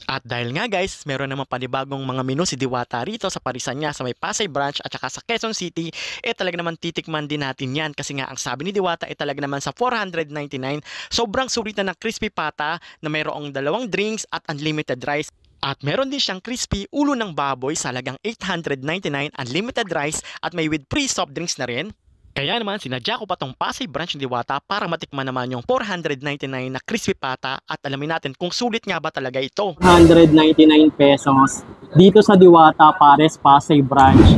At dahil nga guys, meron naman panibagong mga menu si Diwata rito sa parisan niya sa may Pasay branch at saka sa Quezon City, talaga naman titikman din natin yan kasi nga ang sabi ni Diwata talaga naman sa 499, sobrang sulit na ng crispy pata na mayroong dalawang drinks at unlimited rice. At meron din siyang crispy ulo ng baboy sa halagang 899, unlimited rice at may with free soft drinks na rin. Kaya naman sinadya ko pa tong Pasay branch ni Diwata para matikman naman yung 499 na crispy pata at alamin natin kung sulit nga ba talaga ito. 199 pesos dito sa Diwata Pares Pasay branch.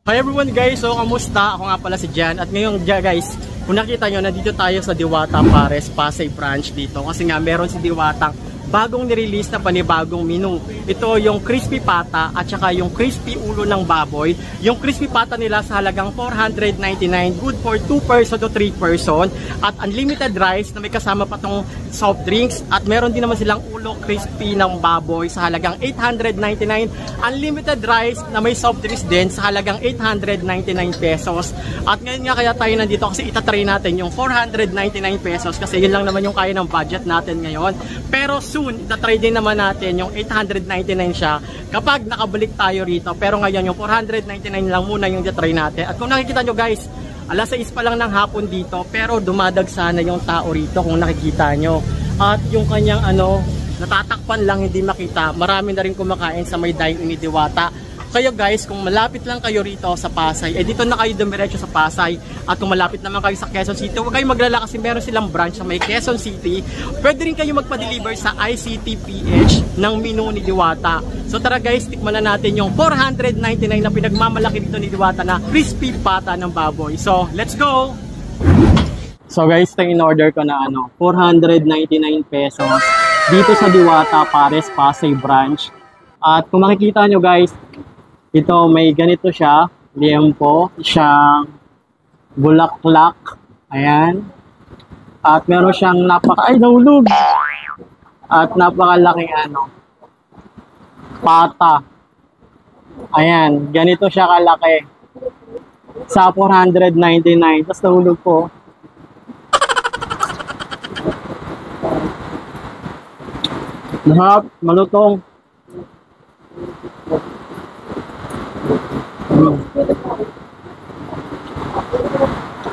Hi everyone guys, so kamusta? Ako nga pala si Jan at ngayon guys, kung nakita nyo, nandito tayo sa Diwata Pares Pasay branch dito kasi nga meron si Diwata bagong nirelease na panibagong menu. Ito yung crispy pata at saka yung crispy ulo ng baboy. Yung crispy pata nila sa halagang 499, good for 2 person to 3 person at unlimited rice na may kasama pa tong soft drinks at meron din naman silang ulo crispy ng baboy sa halagang 899, unlimited rice na may soft drinks din sa halagang 899 pesos. At ngayon nga kaya tayo nandito kasi itatry natin yung 499 pesos kasi yun lang naman yung kaya ng budget natin ngayon. Pero soon, itatry din naman natin yung 899 siya kapag nakabalik tayo rito. Pero ngayon yung 499 lang muna yung itatry natin. At kung nakikita nyo guys, alas 6 pa lang ng hapon dito pero dumadag sana yung tao rito kung nakikita nyo. At yung kanyang natatakpan lang hindi makita. Marami na rin kumakain sa may dine-in ni Diwata. Kayo guys, kung malapit lang kayo rito sa Pasay, dito na kayo dumiretso sa Pasay. At kung malapit naman kayo sa Quezon City, huwag kayong maglala kasi meron silang branch sa may Quezon City. Pwede rin kayo magpa-deliver sa ICTPH ng menu ni Diwata. So tara guys, tikman na natin yung 499 na pinagmamalaki dito ni Diwata na crispy pata ng baboy. So, let's go! So guys, ito in order ko na 499 pesos dito sa Diwata Pares Pasay branch. At kung makikita nyo guys, ito may ganito siya, liempo, siyang bulaklak, ayan. At meron siyang nahulog! At napakalaking pata. Ayan, ganito siya kalaki. Sa 499, tapos nahulog po. Masarap, malutong.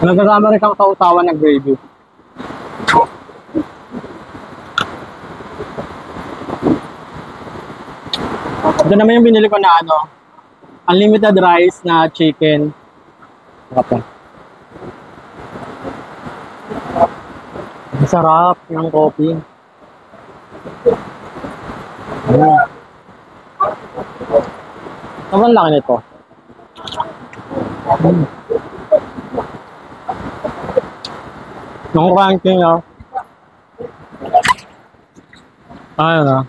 Nagkasama rin kang kautawan ng gravy. Ito naman yung binili ko na unlimited rice na chicken. Masarap yung coffee. Sobrang laki nito. Yung ranking ayun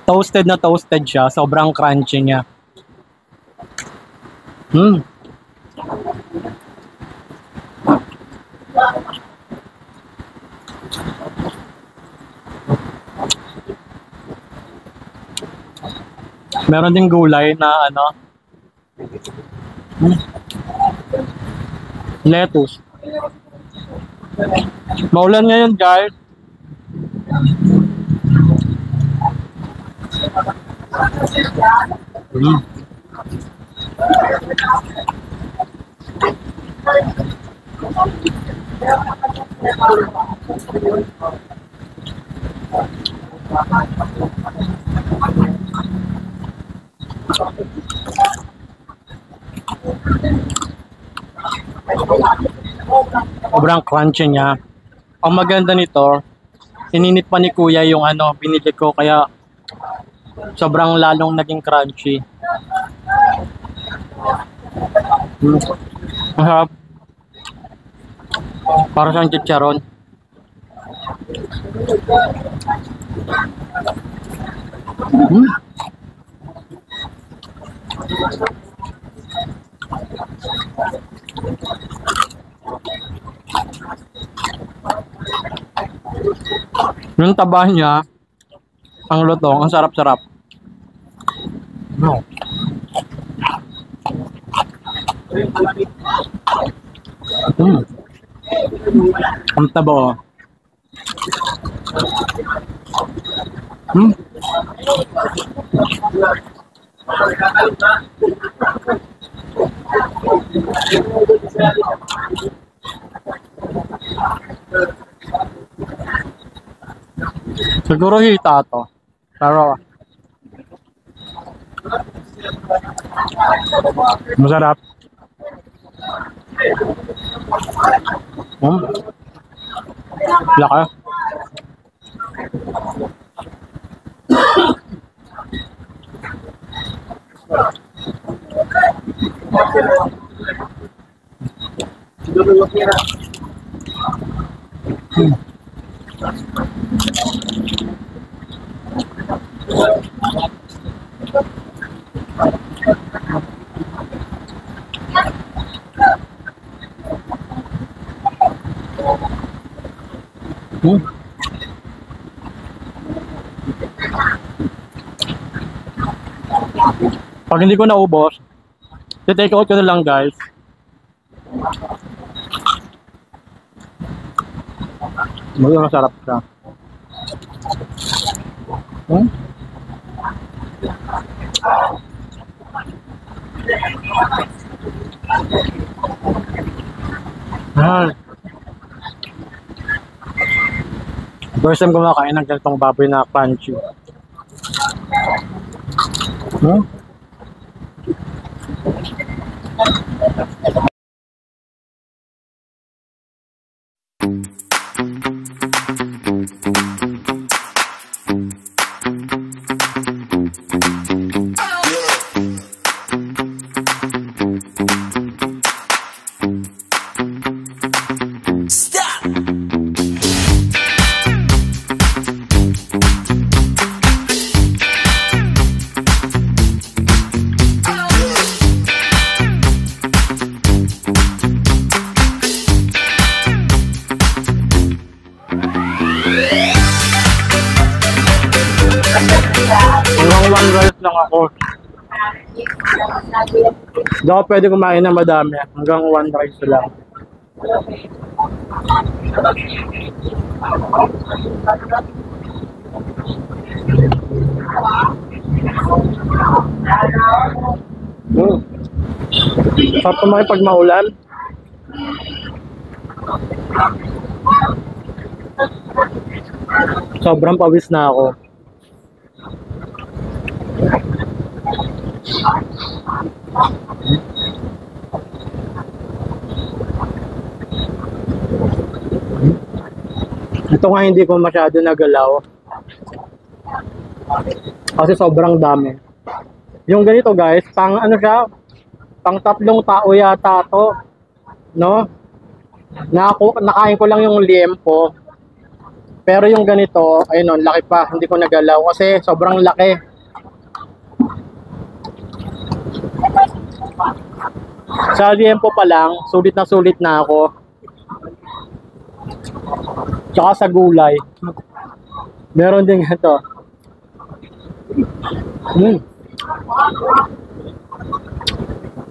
toasted na toasted siya. Sobrang crunchy niya. Meron ding gulay na lettuce. Maulan ngayon guys. Sobrang crunchy niya. Ang maganda nito, ininit pa ni Kuya yung binili ko kaya sobrang lalong naging crunchy. Masarap. Para siyang chicharon. Yung taba niya, ang lutong, ang sarap-sarap. No. Ang taba oh. Siguro hita to. Pero masarap. Laka. Pag hindi ko naubos, take out ko na lang guys. Masarap siya. First time kumakain ng ganitong baboy na crunchy. Hanggang one rice lang ako. Hindi ako pwede kumain ng madami. Hanggang one rice lang. Sarap kumain pag maulan. Sobrang pawis na ako. Ito nga hindi ko masyado nagalaw. Kasi sobrang dami. Yung ganito guys, pang ano siya, pang 3 tao yata to. No? Nakain ko lang yung liempo. Pero yung ganito, ayun, laki pa, hindi ko nagalaw kasi sobrang laki. Sa liempo pa lang, sulit na ako. Tsaka sa gulay. Meron din ito.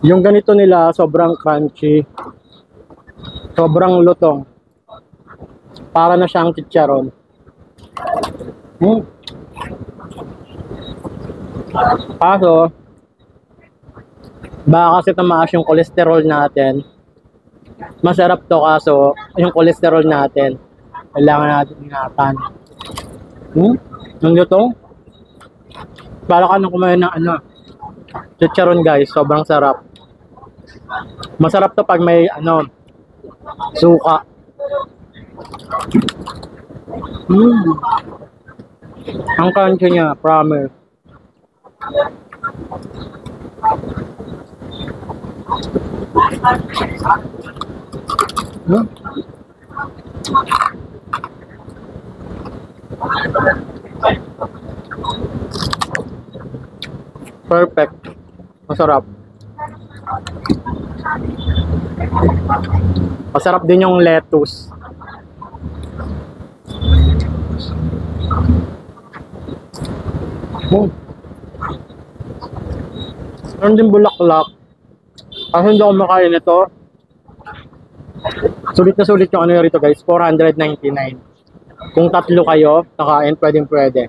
Yung ganito nila, sobrang crunchy. Sobrang lutong. Para na siyang chicharon. Kaso, baka kasi tamaas yung kolesterol natin. Masarap to kaso, yung kolesterol natin, kailangan natin ingatan. Ang lutong. Para ka nang kumain ng ano, chicharon guys, sobrang sarap. Masarap to pag may ano, suka. Ang crunchy niya, promise. Perfect. Masarap. Masarap din yung lettuce. Meron din bulaklak. Kasi hindi ako makain ito. Sulit na sulit yung ano rito guys, 499. Kung tatlo kayo, nakain, pwede.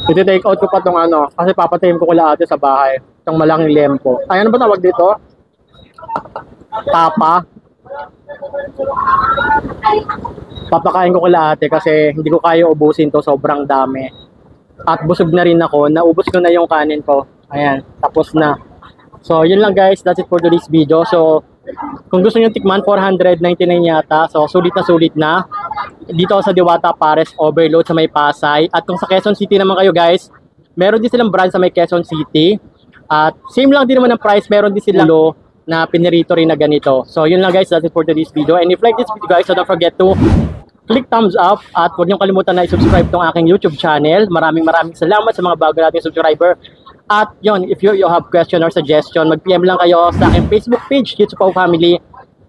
Iti-take out ko pa tong ano, kasi papatayin ko kula ate sa bahay. Itong malaking lempo. Ay, ano ba tawag dito? Tapa. Papakain ko kula ate kasi hindi ko kaya ubusin to, sobrang dami. At busog na rin ako, naubos ko na yung kanin ko. Ayan, tapos na. So, yun lang guys, that's it for today's video. So, kung gusto nyo tikman, 499 yata. So, sulit na. Dito sa Diwata Pares Overload sa may Pasay. At kung sa Quezon City naman kayo guys, meron din silang brand sa may Quezon City. At same lang din naman ang price, meron din silang ulo na pinirito rin na ganito. So, yun lang guys, that's it for today's video. And if you like this video guys, so don't forget to click thumbs up at huwag niyong kalimutan na i-subscribe tong aking YouTube channel. Maraming salamat sa mga bago nating subscriber. At yun, if you have question or suggestion, mag-PM lang kayo sa aking Facebook page, Kitsu Pao Family,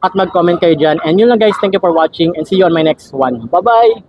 at mag-comment kayo dyan. And yun lang guys, thank you for watching and see you on my next one. Bye-bye!